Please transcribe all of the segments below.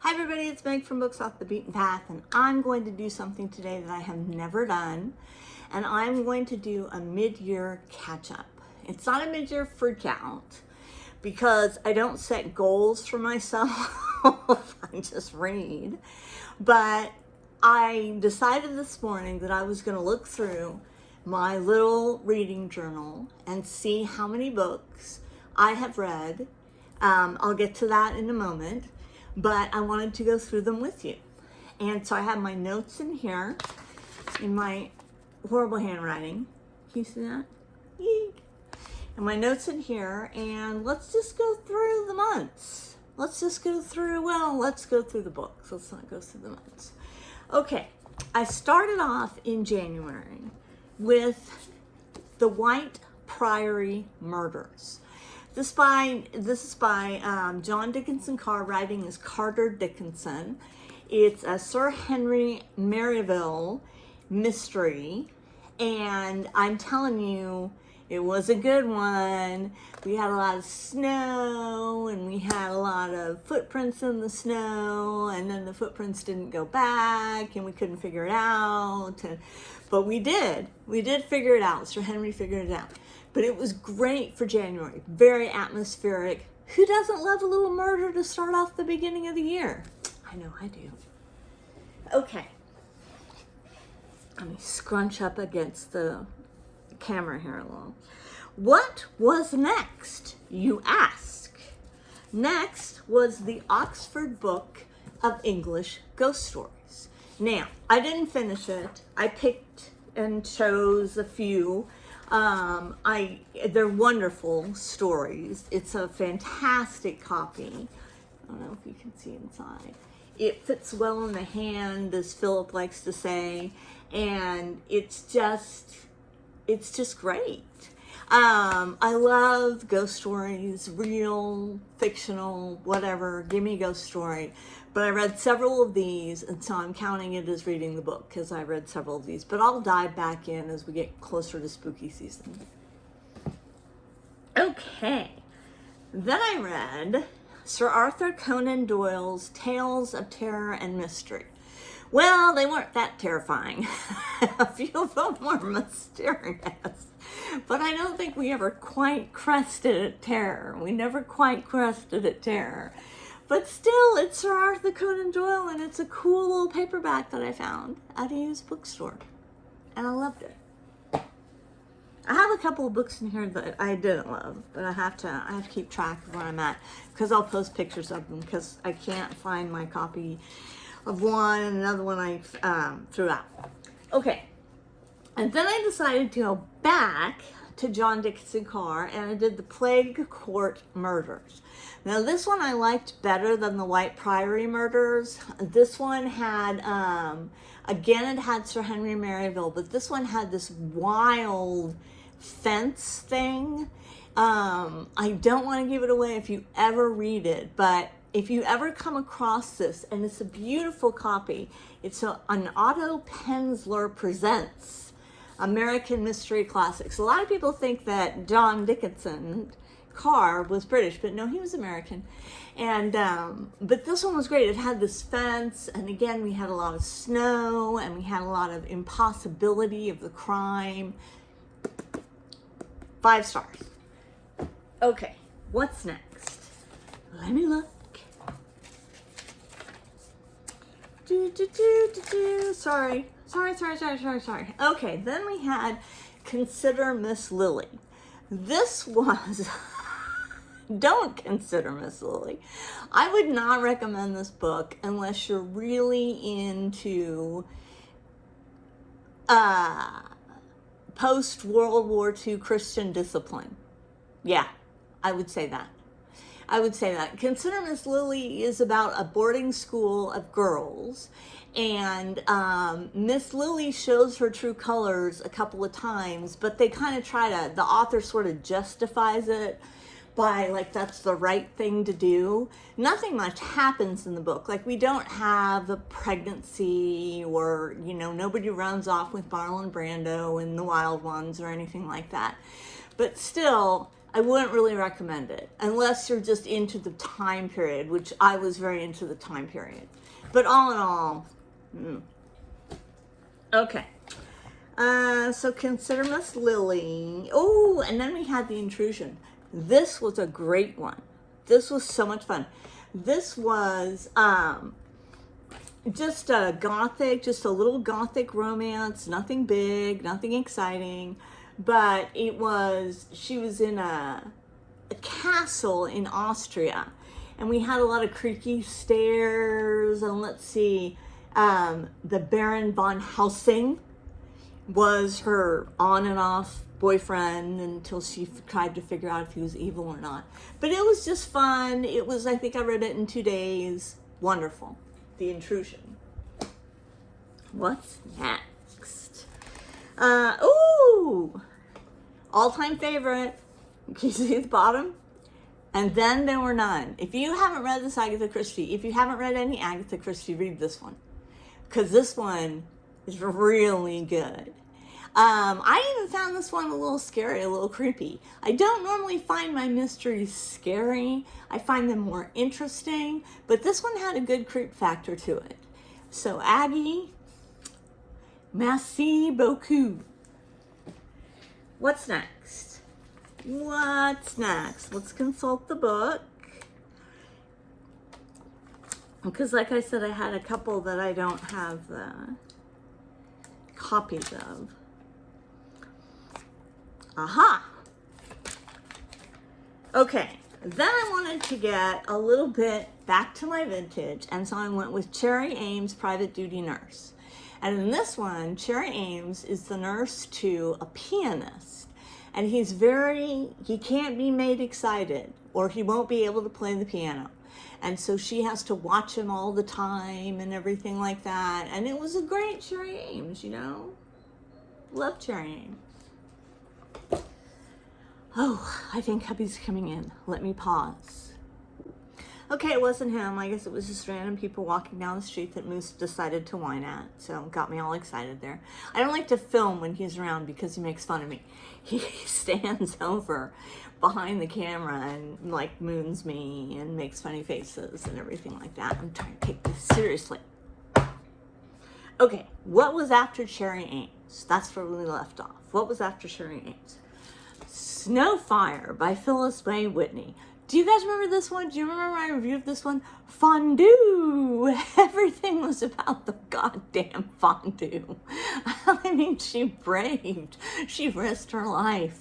Hi everybody, it's Meg from Books Off the Beaten Path, and I'm going to do something today that I have never done, and I'm going to do a mid-year catch-up. It's not a mid-year freak out because I don't set goals for myself, I just read, but I decided this morning that I was going to look through my little reading journal and see how many books I have read. I'll get to that in a moment, but I wanted to go through them with you. And so I have my notes in here in my horrible handwriting. Can you see that? Eek. And my notes in here, and let's just go through the months. Let's go through the books. Let's not go through the months. Okay, I started off in January with The White Priory Murders. This is by John Dickinson Carr, writing as Carter Dickinson. It's a Sir Henry Merivale mystery, and I'm telling you, it was a good one. We had a lot of snow, and we had a lot of footprints in the snow, and then the footprints didn't go back, and we couldn't figure it out. But we did figure it out. Sir Henry figured it out. But it was great for January, very atmospheric. Who doesn't love a little murder to start off the beginning of the year? I know I do. Okay. Let me scrunch up against the camera here a little. What was next, you ask? Next was the Oxford Book of English Ghost Stories. Now, I didn't finish it. I picked and chose a few. They're wonderful stories. It's a fantastic copy. I don't know if you can see inside. It fits well in the hand, as Philip likes to say, and it's just great. I love ghost stories, real, fictional, whatever. Give me a ghost story. But I read several of these, and so I'm counting it as reading the book because I read several of these. But I'll dive back in as we get closer to spooky season. Okay. Then I read Sir Arthur Conan Doyle's Tales of Terror and Mystery. Well, they weren't that terrifying. A few of them were mysterious. But I don't think we ever quite crested at terror. We never quite crested at terror. But still, it's Sir Arthur Conan Doyle, and it's a cool little paperback that I found at a used bookstore. And I loved it. I have a couple of books in here that I didn't love, but I have to keep track of where I'm at, because I'll post pictures of them, because I can't find my copy of one, and another one I threw out. Okay. And then I decided to go back to John Dickinson Carr, and I did the Plague Court Murders. Now, this one I liked better than the White Priory Murders. This one had, again, it had Sir Henry Merivale, but this one had this wild fence thing. I don't want to give it away if you ever read it, but if you ever come across this, and it's a beautiful copy, it's an Otto Penzler Presents American Mystery Classics. A lot of people think that John Dickinson Carr was British, but no, he was American. And but this one was great. It had this fence, and again, we had a lot of snow, and we had a lot of impossibility of the crime. 5 stars. Okay, what's next? Let me look. Sorry. Okay, then we had Consider Miss Lily. This was, don't consider Miss Lily. I would not recommend this book unless you're really into post-World War II Christian discipline. Yeah, I would say that. Consider Miss Lily is about a boarding school of girls, and Miss Lily shows her true colors a couple of times, but they kind of the author sort of justifies it by, like, that's the right thing to do. Nothing much happens in the book. Like, we don't have a pregnancy, or, nobody runs off with Marlon Brando in The Wild Ones or anything like that. But still, I wouldn't really recommend it unless you're just into the time period, which I was very into the time period. But all in all, okay. So Consider Miss Lily. Oh, and then we had The Intrusion. This was a great one. This was so much fun. This was just a gothic, just a little gothic romance, nothing big, nothing exciting, but it was, she was in a castle in Austria, and we had a lot of creaky stairs, and let's see, the Baron von Helsing was her on and off boyfriend until she tried to figure out if he was evil or not. But it was just fun. It was, I think I read it in 2 days. Wonderful. The Intrusion. What's next? Ooh! All-time favorite. Can you see at the bottom? And Then There Were None. If you haven't read this Agatha Christie, if you haven't read any Agatha Christie, read this one. Because this one is really good. I even found this one a little scary, a little creepy. I don't normally find my mysteries scary. I find them more interesting, but this one had a good creep factor to it. So Aggie, merci beaucoup. What's next? What's next? Let's consult the book. Because like I said, I had a couple that I don't have copies of. Aha! Okay, then I wanted to get a little bit back to my vintage, and so I went with Cherry Ames, Private Duty Nurse. And in this one, Cherry Ames is the nurse to a pianist, and he can't be made excited, or he won't be able to play the piano. And so she has to watch him all the time and everything like that. And it was a great Cherry Ames, you know? Love Cherry Ames. Oh, I think hubby's coming in. Let me pause. Okay, it wasn't him. I guess it was just random people walking down the street that Moose decided to whine at. So got me all excited there. I don't like to film when he's around because he makes fun of me. He stands over behind the camera and like moons me and makes funny faces and everything like that. I'm trying to take this seriously. Okay, what was after Cherry Ames? That's where we left off. What was after Cherry Ames? Snowfire by Phyllis May Whitney. Do you guys remember this one? Do you remember my review of this one? Fondue! Everything was about the goddamn fondue. I mean, she risked her life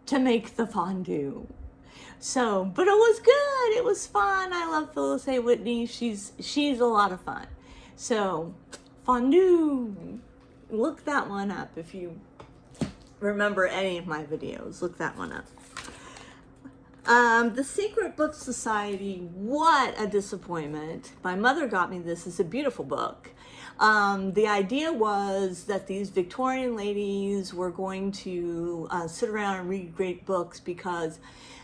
to make the fondue. So, but it was good. It was fun. I love Phyllis May Whitney. She's a lot of fun. So, Fondue. Look that one up if you remember any of my videos. Look that one up. The Secret Book Society, what a disappointment. My mother got me this. It's a beautiful book. The idea was that these Victorian ladies were going to sit around and read great books because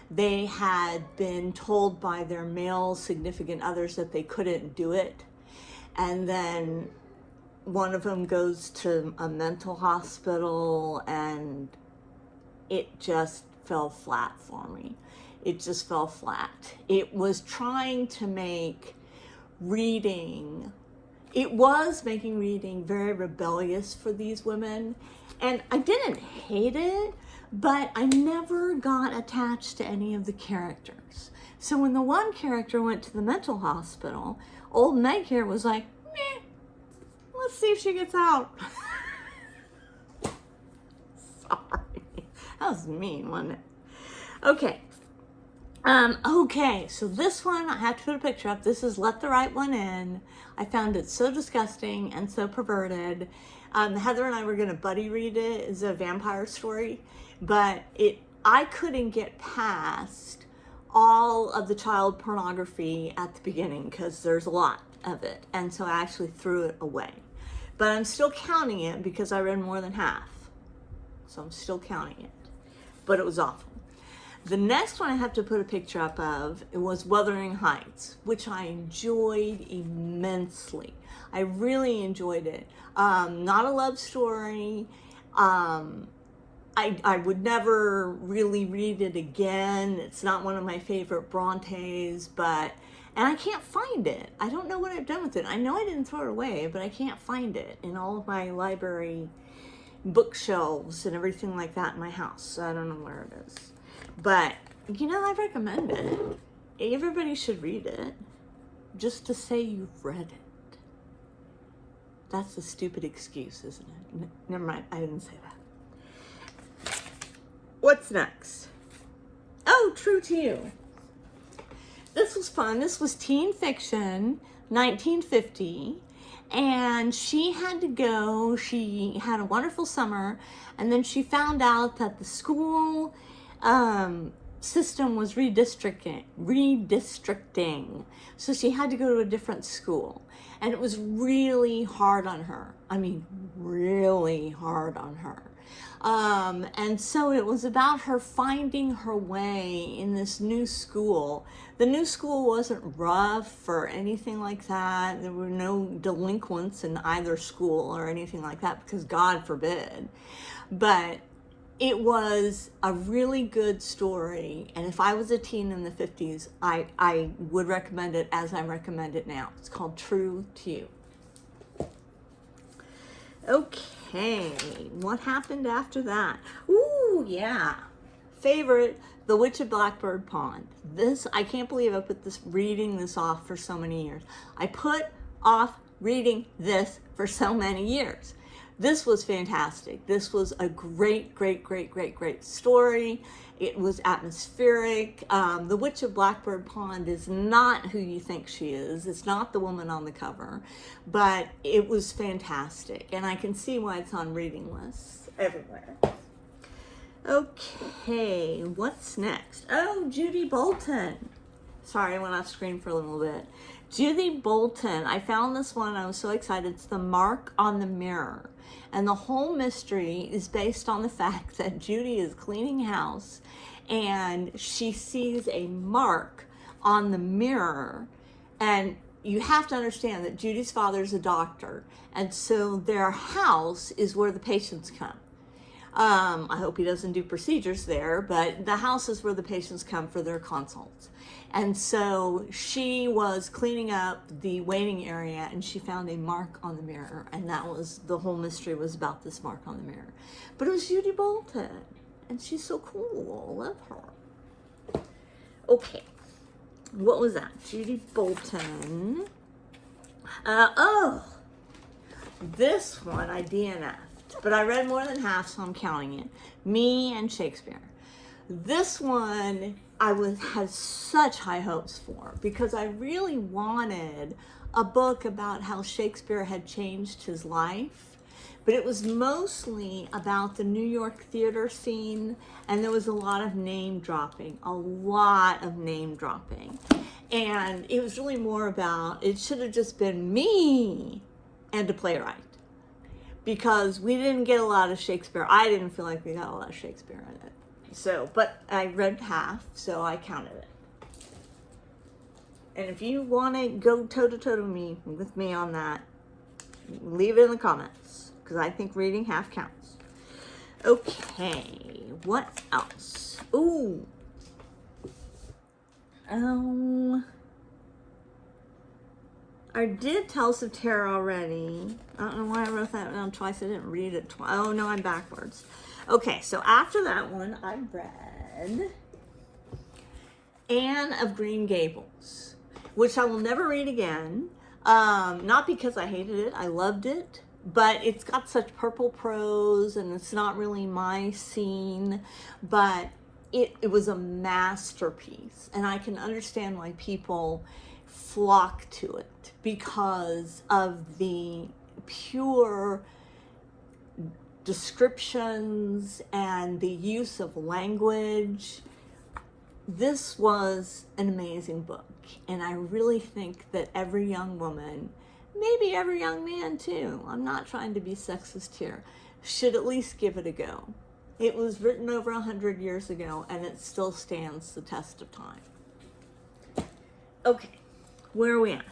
they had been told by their male significant others that they couldn't do it. And then one of them goes to a mental hospital, and it just fell flat for me. It just fell flat. It was trying to make reading, it was making reading very rebellious for these women. And I didn't hate it, but I never got attached to any of the characters. So when the one character went to the mental hospital, old Meg here was like, meh, let's see if she gets out. Sorry. That was mean, wasn't it? Okay. Okay, so this one, I have to put a picture up. This is Let the Right One In. I found it so disgusting and so perverted. Heather and I were going to buddy read it. It's a vampire story, but I couldn't get past all of the child pornography at the beginning because there's a lot of it, and so I actually threw it away. But I'm still counting it because I read more than half, so I'm still counting it. But it was awful. The next one I have to put a picture up of, it was Wuthering Heights, which I enjoyed immensely. I really enjoyed it. Not a love story. I would never really read it again. It's not one of my favorite Brontes, and I can't find it. I don't know what I've done with it. I know I didn't throw it away, but I can't find it in all of my library bookshelves and everything like that in my house. So I don't know where it is. But, I recommend it. Everybody should read it just to say you've read it. That's a stupid excuse, isn't it? Never mind, I didn't say that. What's next? Oh, True to You. This was fun. This was teen fiction, 1950. And she had to go. She had a wonderful summer. And then she found out that the school system was redistricting. So she had to go to a different school. And it was really hard on her. I mean, really hard on her. And so it was about her finding her way in this new school. The new school wasn't rough or anything like that. There were no delinquents in either school or anything like that, because God forbid. But it was a really good story. And if I was a teen in the 50s, I would recommend it as I recommend it now. It's called True to You. Okay, what happened after that? Ooh, yeah. Favorite, The Witch of Blackbird Pond. This, I can't believe I put reading this off for so many years. I put off reading this for so many years. This was fantastic. This was a great, great, great, great, great story. It was atmospheric. The Witch of Blackbird Pond is not who you think she is. It's not the woman on the cover, but it was fantastic. And I can see why it's on reading lists everywhere. Okay, what's next? Oh, Judy Bolton. Sorry, I went off screen for a little bit. Judy Bolton. I found this one. I was so excited. It's The Mark on the Mirror. And the whole mystery is based on the fact that Judy is cleaning house and she sees a mark on the mirror. And you have to understand that Judy's father is a doctor. And so their house is where the patients come. I hope he doesn't do procedures there, but the house is where the patients come for their consults. And so she was cleaning up the waiting area and she found a mark on the mirror. And that was, the whole mystery was about this mark on the mirror. But it was Judy Bolton. And she's so cool. I love her. Okay. What was that? Judy Bolton. This one I DNF'd. But I read more than half, so I'm counting it. Me and Shakespeare. This one had such high hopes for, because I really wanted a book about how Shakespeare had changed his life. But it was mostly about the New York theater scene, and there was a lot of name dropping. And it was really more about, it should have just been me and a playwright. Because we didn't get a lot of Shakespeare. I didn't feel like we got a lot of Shakespeare in it. So, but I read half, so I counted it. And if you want to go toe-to-toe with me on that, leave it in the comments, because I think reading half counts. Okay, what else? Ooh. I did Tales of Terror already. I don't know why I wrote that down twice. I didn't read it twice. Oh, no, I'm backwards. Okay, so after that one, I read Anne of Green Gables, which I will never read again. Not because I hated it. I loved it. But it's got such purple prose, and it's not really my scene. But it was a masterpiece. And I can understand why people flock to it, because of the pure descriptions and the use of language. This was an amazing book, and I really think that every young woman, maybe every young man too, I'm not trying to be sexist here, should at least give it a go. It was written over 100 years ago, and it still stands the test of time. Okay, where are we at?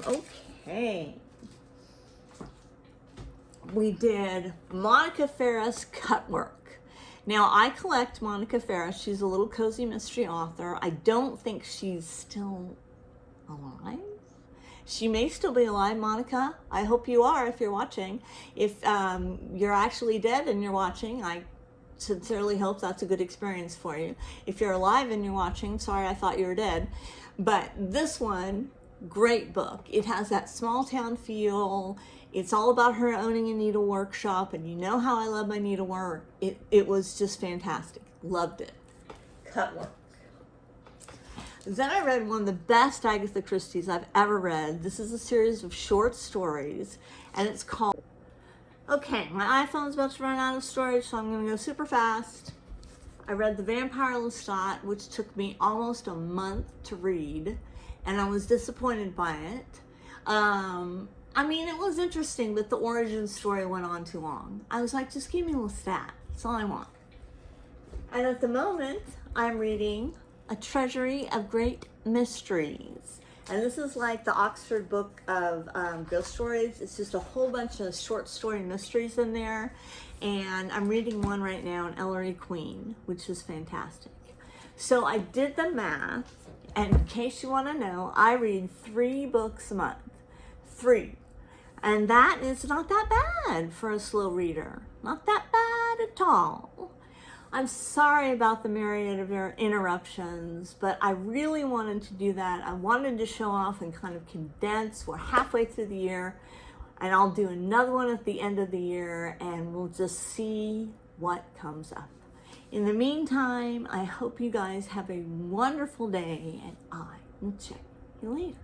Okay. we did Monica Ferris Cutwork. Now, I collect Monica Ferris. She's a little cozy mystery author. I don't think she's still alive. She may still be alive, Monica. I hope you are if you're watching. If you're actually dead and you're watching, I sincerely hope that's a good experience for you. If you're alive and you're watching, sorry, I thought you were dead. But this one, great book. It has that small town feel. It's all about her owning a needle workshop, and you know how I love my needlework. It was just fantastic. Loved it. Cutwork. Then I read one of the best Agatha Christie's I've ever read. This is a series of short stories, and it's called... Okay, my iPhone's about to run out of storage, so I'm going to go super fast. I read The Vampire Lestat, which took me almost a month to read, and I was disappointed by it. I mean, it was interesting, but the origin story went on too long. I was like, just give me Lestat. That's all I want. And at the moment, I'm reading A Treasury of Great Mysteries. And this is like the Oxford Book of Ghost Stories. It's just a whole bunch of short story mysteries in there. And I'm reading one right now, An Ellery Queen, which is fantastic. So I did the math, and in case you want to know, I read 3 books a month. 3. And that is not that bad for a slow reader. Not that bad at all. I'm sorry about the myriad of interruptions, but I really wanted to do that. I wanted to show off and kind of condense. We're halfway through the year, and I'll do another one at the end of the year, and we'll just see what comes up. In the meantime, I hope you guys have a wonderful day, and I will check you later.